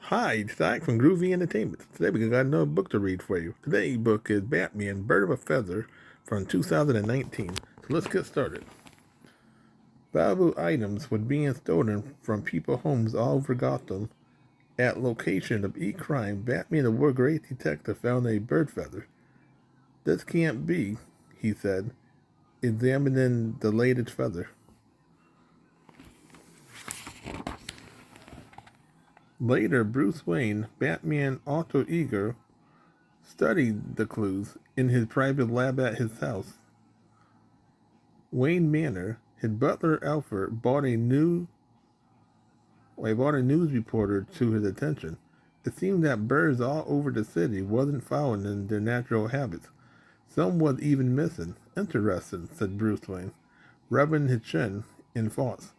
Hi, it's Zach from Groovy Entertainment. Today we got another book to read for you. Today's book is Batman Bird of a Feather from 2019. So let's get started. Valuable items were being stolen from people's homes all over Gotham. At location of each crime, Batman, the world's great detective, found a bird feather. This can't be, he said, examining the latest feather. Later, Bruce Wayne, Batman alter ego, studied the clues in his private lab at his house. Wayne Manor, his butler Alfred brought a news reporter to his attention. It seemed that birds all over the city wasn't following their natural habits. Some was even missing. Interesting, said Bruce Wayne, rubbing his chin in thoughts.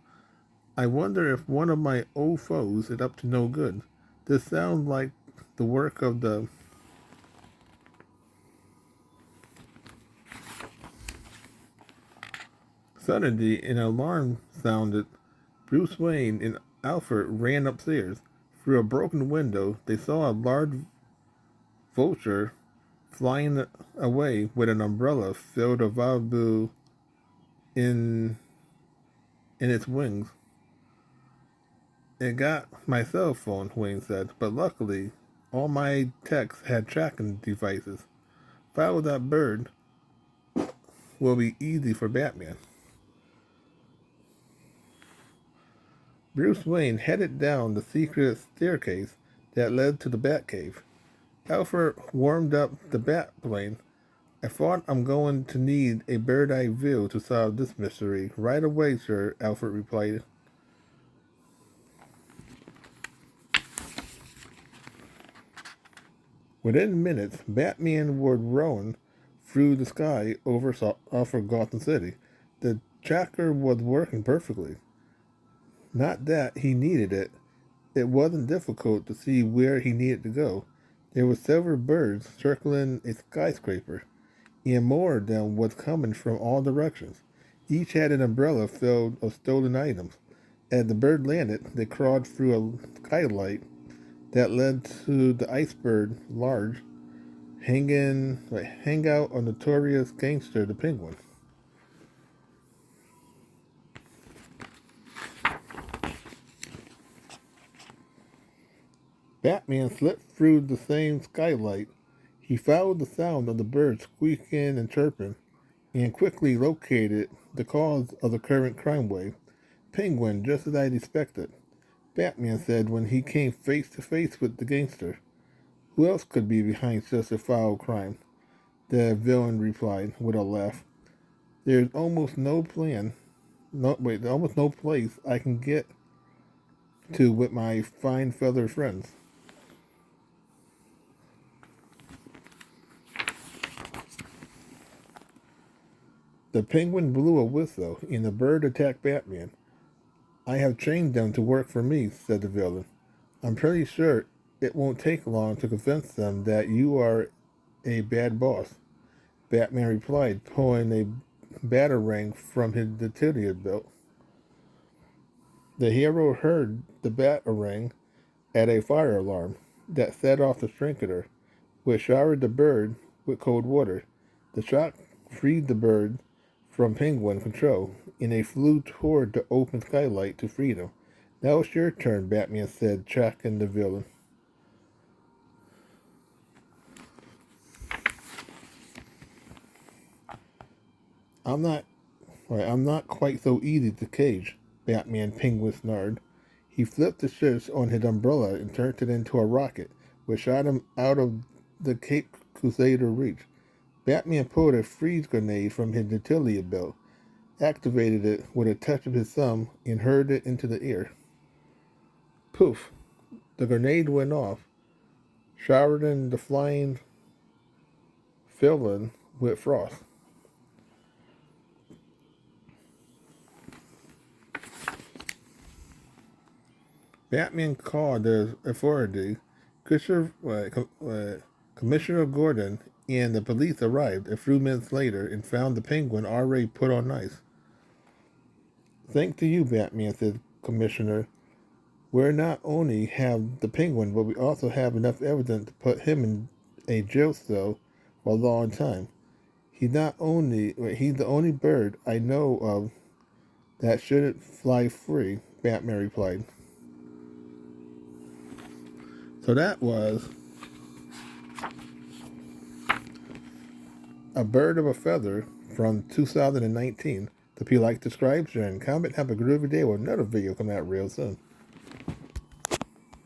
I wonder if one of my old foes is up to no good. This sounds like the work of the... Suddenly, an alarm sounded. Bruce Wayne and Alfred ran upstairs. Through a broken window, they saw a large vulture flying away with an umbrella filled with valuable in in its wings. It got my cell phone, Wayne said, but luckily all my texts had tracking devices. Follow that bird will be easy for Batman. Bruce Wayne headed down the secret staircase that led to the Batcave. Alfred warmed up the Batplane. I thought I'm going to need a bird-eye view to solve this mystery. Right away, sir, Alfred replied. Within minutes, Batman was rowing through the sky over Gotham City. The tracker was working perfectly. Not that he needed it. It wasn't difficult to see where he needed to go. There were several birds circling a skyscraper, and more of them was coming from all directions. Each had an umbrella filled of stolen items. As the bird landed, they crawled through a skylight that led to the iceberg large, hang out a notorious gangster, the Penguin. Batman slipped through the same skylight. He followed the sound of the birds squeaking and chirping, and quickly located the cause of the current crime wave. Penguin, just as I'd expected, Batman said when he came face to face with the gangster. Who else could be behind such a foul crime? The villain replied with a laugh. There's almost no plan. There's almost no place I can get to with my fine feathered friends. The penguin blew a whistle, and the bird attacked Batman. I have trained them to work for me, said the villain. I'm pretty sure it won't take long to convince them that you are a bad boss. Batman replied, pulling a batarang from his utility belt. The hero heard the batarang at a fire alarm that set off the sprinkler, which showered the bird with cold water. The shock freed the bird from penguin control, and they flew toward the open skylight to freedom. Now it's your turn, Batman said, tracking the villain. I'm not I'm not quite so easy to cage, Batman Penguin snarled. He flipped the switch on his umbrella and turned it into a rocket, which shot him out of the Cape Crusader reach. Batman pulled a freeze grenade from his utility belt, activated it with a touch of his thumb, and hurled it into the air. Poof! The grenade went off, showering the flying villain with frost. Batman called the authority. Commissioner, Commissioner Gordon and the police arrived a few minutes later and found the penguin already put on ice. Thanks to you, Batman, said Commissioner. We're not only have the penguin, but we also have enough evidence to put him in a jail cell for a long time. He's the only bird I know of that shouldn't fly free, Batman replied. So that was A Bird of a Feather from 2019. If you like the scribes and comment, have a groovy day with another video coming out real soon.